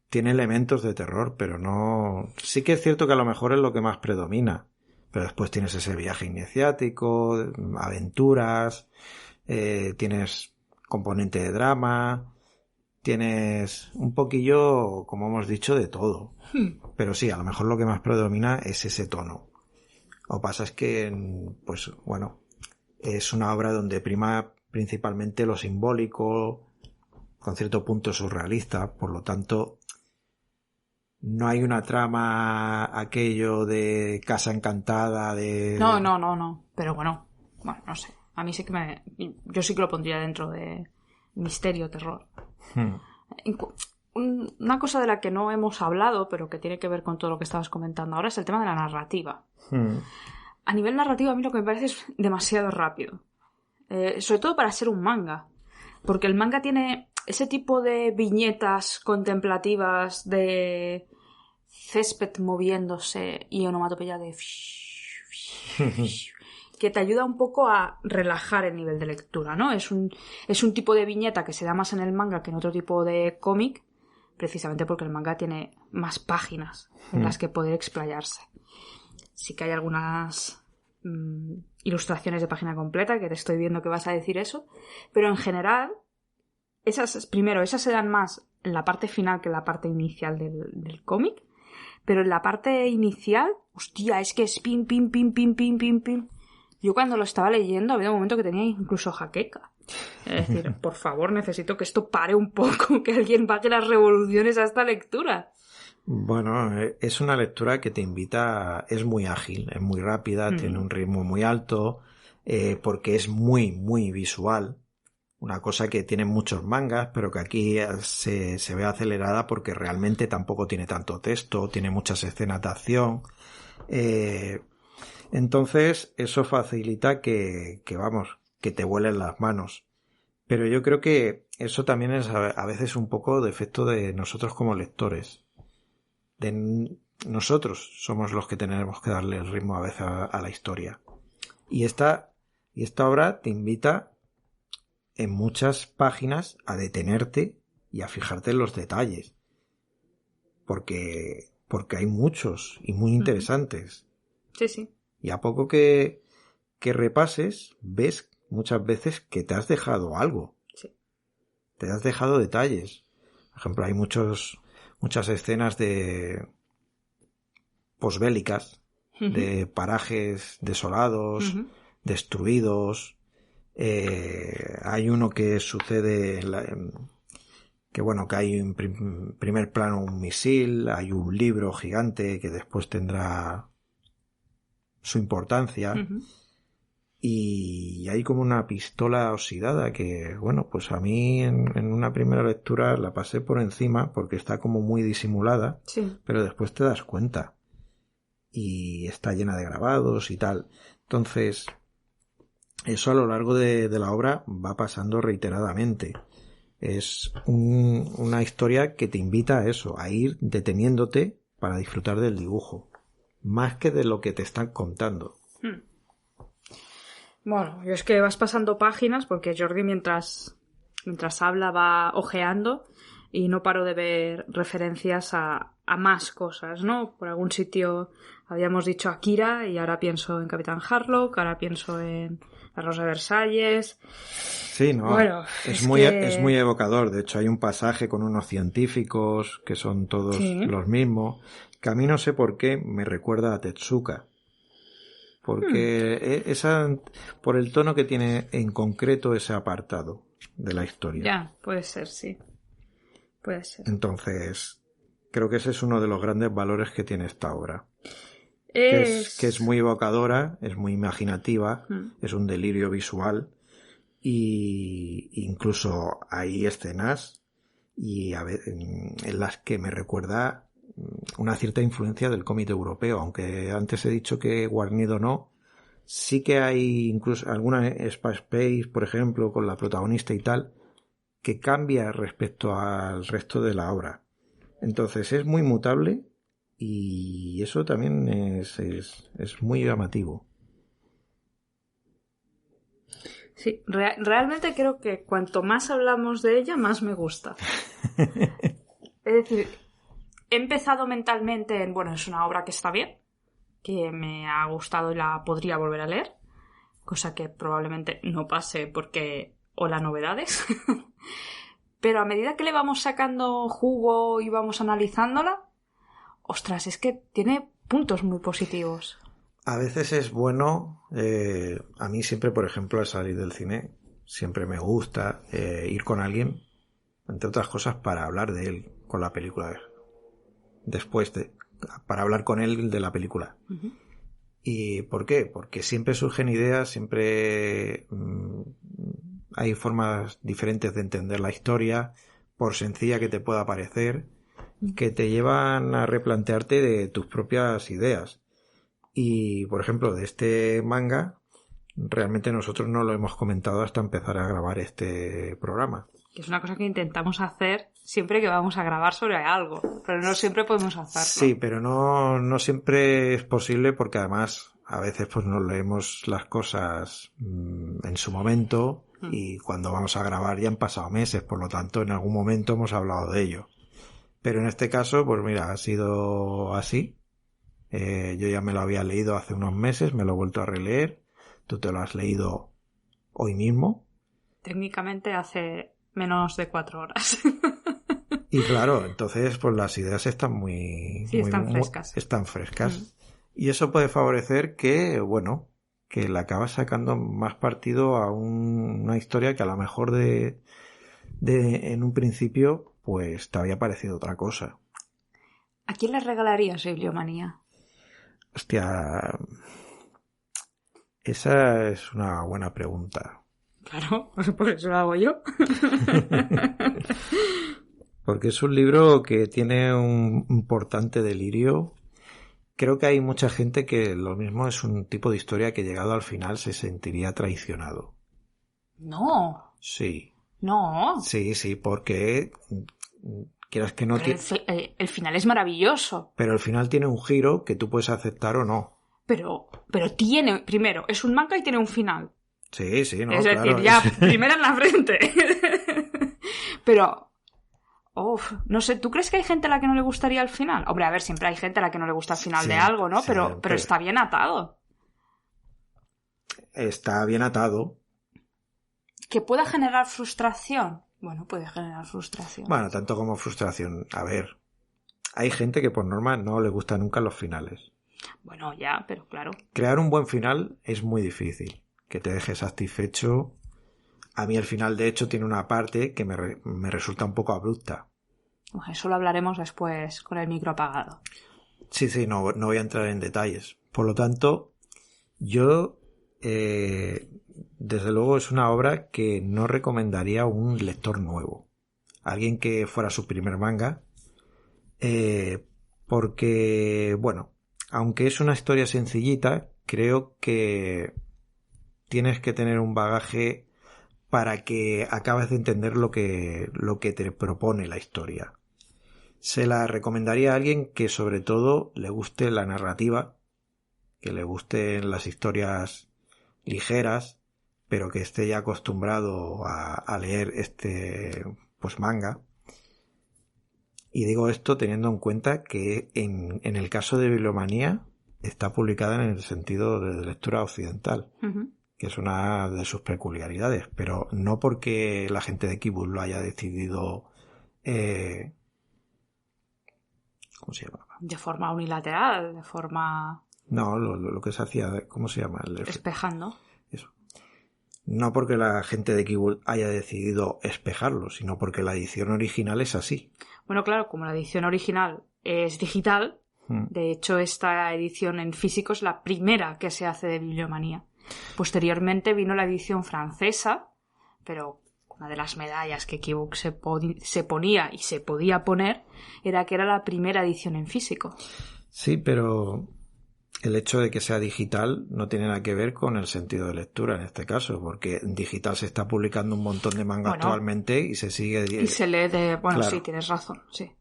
S4: Tiene elementos de terror, pero no... Sí que es cierto que a lo mejor es lo que más predomina. Pero después tienes ese viaje iniciático, aventuras, tienes componente de drama, tienes un poquillo, como hemos dicho, de todo. Pero sí, a lo mejor lo que más predomina es ese tono. Lo que pasa es que, pues bueno, es una obra donde prima principalmente lo simbólico, con cierto punto surrealista, por lo tanto... No hay una trama aquello de casa encantada, de...
S5: No. Pero bueno, no sé. A mí sí que yo sí que lo pondría dentro de misterio, terror. Una cosa de la que no hemos hablado, pero que tiene que ver con todo lo que estabas comentando ahora, es el tema de la narrativa. A nivel narrativo, a mí lo que me parece es demasiado rápido. Sobre todo para ser un manga. Porque el manga tiene ese tipo de viñetas contemplativas de césped moviéndose y onomatopeya de... que te ayuda un poco a relajar el nivel de lectura, ¿no? Es un tipo de viñeta que se da más en el manga que en otro tipo de cómic, precisamente porque el manga tiene más páginas en las que poder explayarse. Sí que hay algunas ilustraciones de página completa, que te estoy viendo que vas a decir eso, pero en general, esas se dan más en la parte final que en la parte inicial del cómic, pero en la parte inicial, hostia, es que es pim, pim, pim, pim, pim, pim, pim. Yo cuando lo estaba leyendo había un momento que tenía incluso jaqueca. Es decir, por favor, necesito que esto pare un poco, que alguien baje las revoluciones a esta lectura.
S4: Bueno, es una lectura que te invita, es muy ágil, es muy rápida, tiene un ritmo muy alto, porque es muy, muy visual. Una cosa que tienen muchos mangas, pero que aquí se ve acelerada porque realmente tampoco tiene tanto texto, tiene muchas escenas de acción. Entonces, eso facilita que te vuelen las manos. Pero yo creo que eso también es a veces un poco defecto de nosotros como lectores. Nosotros somos los que tenemos que darle el ritmo a veces a la historia. Y esta obra te invita en muchas páginas a detenerte y a fijarte en los detalles. Porque hay muchos y muy interesantes.
S5: Sí, sí.
S4: Y a poco que repases, ves muchas veces que te has dejado algo.
S5: Sí.
S4: Te has dejado detalles. Por ejemplo, hay muchas escenas de posbélicas, de parajes desolados, destruidos. Hay uno que sucede que hay en primer plano un misil, hay un libro gigante que después tendrá su importancia, y hay como una pistola oxidada que, pues a mí en una primera lectura la pasé por encima porque está como muy disimulada,
S5: sí.
S4: Pero después te das cuenta y está llena de grabados y tal. Entonces, eso a lo largo de la obra va pasando reiteradamente. Es una historia que te invita a eso, a ir deteniéndote para disfrutar del dibujo, más que de lo que te están contando.
S5: Bueno, yo es que vas pasando páginas porque Jordi mientras habla va ojeando y no paro de ver referencias a más cosas, ¿no? Por algún sitio habíamos dicho Akira y ahora pienso en Capitán Harlock, ahora pienso en La Rosa de Versalles.
S4: Sí, no,
S5: bueno,
S4: es muy evocador. De hecho, hay un pasaje con unos científicos que son todos los mismos, que a mí no sé por qué me recuerda a Tetsuka. Porque por el tono que tiene en concreto ese apartado de la historia.
S5: Ya, puede ser, sí. Puede ser.
S4: Entonces, creo que ese es uno de los grandes valores que tiene esta obra. Que es muy evocadora, es muy imaginativa, es un delirio visual, y incluso hay escenas en las que me recuerda una cierta influencia del cómic europeo, aunque antes he dicho que guarnido no, sí que hay incluso alguna Space, por ejemplo, con la protagonista y tal, que cambia respecto al resto de la obra. Entonces es muy mutable y eso también es muy llamativo.
S5: Sí, realmente creo que cuanto más hablamos de ella, más me gusta. Es decir, he empezado mentalmente es una obra que está bien, que me ha gustado y la podría volver a leer, cosa que probablemente no pase porque hola novedades. Pero a medida que le vamos sacando jugo y vamos analizándola, ostras, es que tiene puntos muy positivos.
S4: A veces es bueno, a mí siempre, por ejemplo, al salir del cine, siempre me gusta ir con alguien, entre otras cosas, para hablar de él con la película. Para hablar con él de la película. ¿Y por qué? Porque siempre surgen ideas, siempre hay formas diferentes de entender la historia, por sencilla que te pueda parecer, que te llevan a replantearte de tus propias ideas. Y, por ejemplo, de este manga, realmente nosotros no lo hemos comentado hasta empezar a grabar este programa.
S5: Que es una cosa que intentamos hacer siempre que vamos a grabar sobre algo, pero no siempre podemos hacerlo.
S4: Sí, pero no siempre es posible porque además a veces pues no leemos las cosas en su momento y cuando vamos a grabar ya han pasado meses, por lo tanto en algún momento hemos hablado de ello. Pero en este caso, pues mira, ha sido así. Yo ya me lo había leído hace unos meses, me lo he vuelto a releer. Tú te lo has leído hoy mismo.
S5: Técnicamente hace menos de 4 horas.
S4: Y claro, entonces pues las ideas están muy...
S5: Sí, están frescas.
S4: Están frescas. Y eso puede favorecer que, bueno, que le acabas sacando más partido a una historia que a lo mejor en un principio pues te había parecido otra cosa.
S5: ¿A quién le regalarías Bibliomanía?
S4: Hostia, esa es una buena pregunta.
S5: Claro, por eso lo hago yo.
S4: Porque es un libro que tiene un importante delirio. Creo que hay mucha gente que lo mismo es un tipo de historia que llegado al final se sentiría traicionado.
S5: No.
S4: Sí.
S5: No.
S4: Sí, porque quieras que no...
S5: El final es maravilloso.
S4: Pero el final tiene un giro que tú puedes aceptar o no.
S5: Pero tiene... Primero, es un manga y tiene un final.
S4: Sí, no,
S5: es decir,
S4: claro.
S5: ya primera en la frente. Pero... no sé, ¿tú crees que hay gente a la que no le gustaría el final? Hombre, a ver, siempre hay gente a la que no le gusta el final de algo, ¿no? Pero está bien atado.
S4: Está bien atado.
S5: ¿Que pueda generar frustración? Bueno, puede generar frustración.
S4: Bueno, tanto como frustración. A ver, hay gente que por norma no le gustan nunca los finales.
S5: Bueno, ya, pero claro.
S4: Crear un buen final es muy difícil. Que te deje satisfecho... A mí el final, de hecho, tiene una parte que me resulta un poco abrupta.
S5: Bueno, eso lo hablaremos después con el micro apagado.
S4: Sí, no voy a entrar en detalles. Por lo tanto, yo, desde luego, es una obra que no recomendaría a un lector nuevo. Alguien que fuera su primer manga. Porque, bueno, aunque es una historia sencillita, creo que tienes que tener un bagaje para que acabes de entender lo que te propone la historia. Se la recomendaría a alguien que sobre todo le guste la narrativa, que le gusten las historias ligeras, pero que esté ya acostumbrado a leer pues manga. Y digo esto teniendo en cuenta que en el caso de Bibliomanía está publicada en el sentido de lectura occidental. Uh-huh. Que es una de sus peculiaridades, pero no porque la gente de Kibuk lo haya decidido ¿cómo se llama?
S5: De forma unilateral, de forma...
S4: No, lo que se hacía, ¿cómo se llama?
S5: Espejando.
S4: Eso. No porque la gente de Kibuk haya decidido espejarlo, sino porque la edición original es así.
S5: Bueno, claro, como la edición original es digital, de hecho esta edición en físico es la primera que se hace de Bibliomanía. Posteriormente vino la edición francesa, pero una de las medallas que Kibuk se ponía y se podía poner era que era la primera edición en físico.
S4: Sí, pero el hecho de que sea digital no tiene nada que ver con el sentido de lectura en este caso, porque en digital se está publicando un montón de manga actualmente y se sigue...
S5: Y se lee de... Bueno, claro. Sí, tienes razón, sí.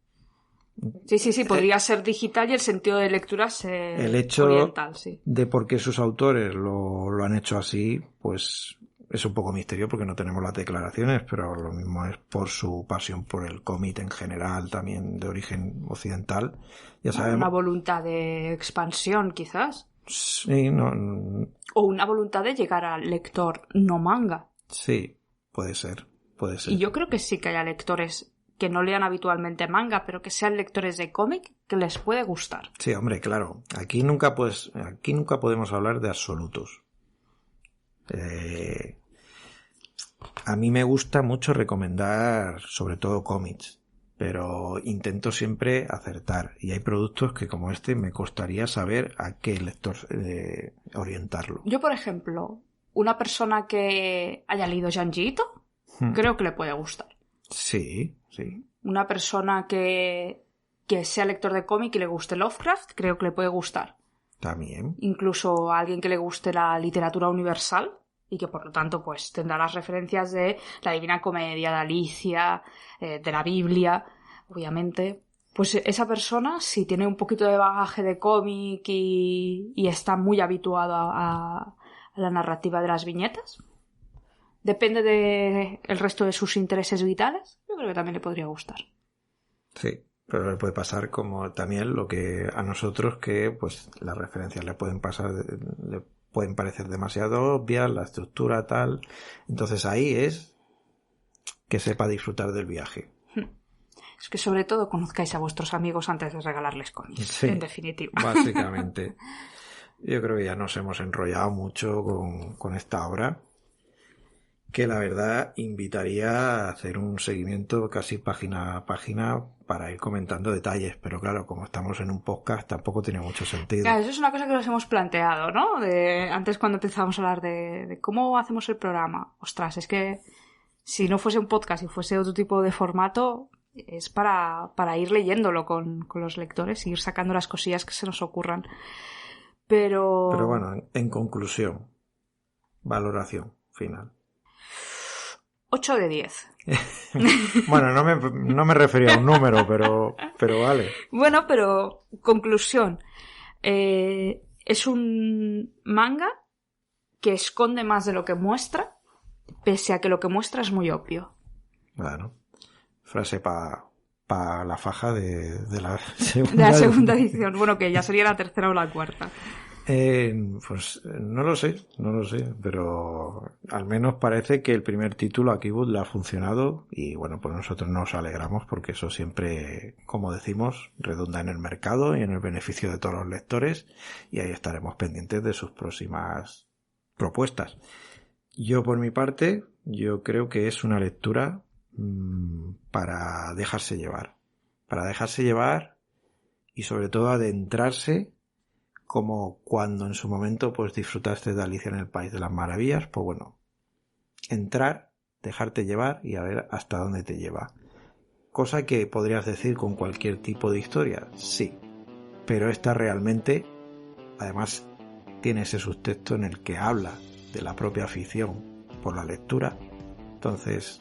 S5: Sí, podría ser digital y el sentido de lectura
S4: el hecho
S5: oriental, sí.
S4: De por qué sus autores lo han hecho así, pues es un poco misterio porque no tenemos las declaraciones, pero lo mismo es por su pasión por el cómic en general, también de origen occidental. Ya sabemos.
S5: Una voluntad de expansión, quizás.
S4: Sí,
S5: o una voluntad de llegar al lector no manga.
S4: Sí, puede ser.
S5: Y yo creo que sí que haya lectores que no lean habitualmente manga, pero que sean lectores de cómic, que les puede gustar.
S4: Sí, hombre, claro. Aquí nunca podemos hablar de absolutos. A mí me gusta mucho recomendar, sobre todo cómics, pero intento siempre acertar. Y hay productos que, como este, me costaría saber a qué lector orientarlo.
S5: Yo, por ejemplo, una persona que haya leído Junji Ito, creo que le puede gustar.
S4: Sí.
S5: Una persona que sea lector de cómic y le guste Lovecraft, creo que le puede gustar.
S4: También.
S5: Incluso a alguien que le guste la literatura universal y que por lo tanto pues tendrá las referencias de la Divina Comedia, de Alicia, de la Biblia, obviamente. Pues esa persona, si tiene un poquito de bagaje de cómic y está muy habituado a la narrativa de las viñetas, depende del resto de sus intereses vitales, yo creo que también le podría gustar.
S4: Sí, Pero le puede pasar como también lo que a nosotros, que pues las referencias le pueden parecer demasiado obvias, la estructura tal. Entonces ahí es que sepa disfrutar del viaje.
S5: Es que sobre todo conozcáis a vuestros amigos antes de regalarles cómics,
S4: Sí,
S5: en definitiva.
S4: Básicamente. Yo creo que ya nos hemos enrollado mucho con esta obra, que la verdad invitaría a hacer un seguimiento casi página a página para ir comentando detalles, pero claro, como estamos en un podcast tampoco tiene mucho sentido.
S5: Claro, eso es una cosa que nos hemos planteado, ¿no? Antes cuando empezábamos a hablar de cómo hacemos el programa. Ostras, es que si no fuese un podcast y fuese otro tipo de formato, es para ir leyéndolo con los lectores y ir sacando las cosillas que se nos ocurran. Pero
S4: bueno, en conclusión, valoración final.
S5: 8 de 10.
S4: Bueno, no me refería a un número, pero vale.
S5: Bueno, pero conclusión. Es un manga que esconde más de lo que muestra, pese a que lo que muestra es muy obvio.
S4: Bueno, frase para la faja de la
S5: segunda edición. Bueno, que ya sería la tercera o la cuarta.
S4: Pues no lo sé, pero al menos parece que el primer título a Kibut le ha funcionado y bueno, pues nosotros nos alegramos porque eso siempre, como decimos, redunda en el mercado y en el beneficio de todos los lectores y ahí estaremos pendientes de sus próximas propuestas. Yo por mi parte, yo creo que es una lectura para dejarse llevar y sobre todo adentrarse, como cuando en su momento pues disfrutaste de Alicia en el País de las Maravillas, pues bueno, entrar, dejarte llevar y a ver hasta dónde te lleva. Cosa que podrías decir con cualquier tipo de historia, sí, pero esta realmente, además, tiene ese subtexto en el que habla de la propia afición por la lectura, entonces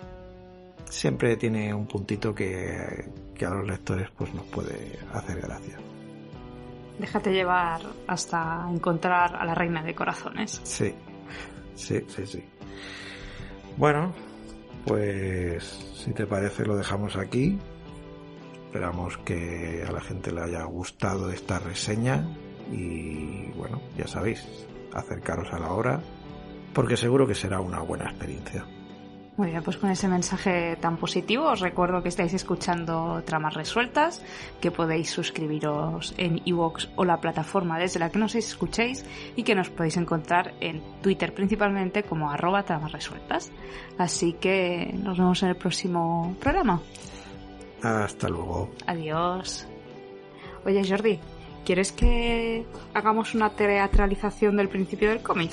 S4: siempre tiene un puntito que a los lectores pues nos puede hacer gracia.
S5: Déjate llevar hasta encontrar a la reina de corazones.
S4: Sí. Bueno, pues si te parece lo dejamos aquí. Esperamos que a la gente le haya gustado esta reseña y bueno, ya sabéis, acercaros a la obra porque seguro que será una buena experiencia.
S5: Muy bien, pues con ese mensaje tan positivo os recuerdo que estáis escuchando Tramas Resueltas, que podéis suscribiros en iVoox o la plataforma desde la que nos escuchéis y que nos podéis encontrar en Twitter principalmente como @tramasresueltas. Así que nos vemos en el próximo programa.
S4: Hasta luego.
S5: Adiós. Oye Jordi, ¿quieres que hagamos una teatralización del principio del cómic?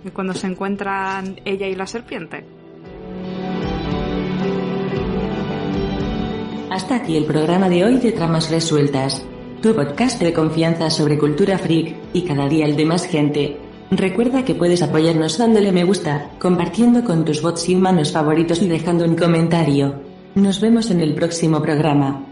S5: De cuando se encuentran ella y la serpiente.
S3: Hasta aquí el programa de hoy de Tramas Resueltas, tu podcast de confianza sobre cultura freak y cada día el de más gente. Recuerda que puedes apoyarnos dándole me gusta, compartiendo con tus bots y humanos favoritos y dejando un comentario. Nos vemos en el próximo programa.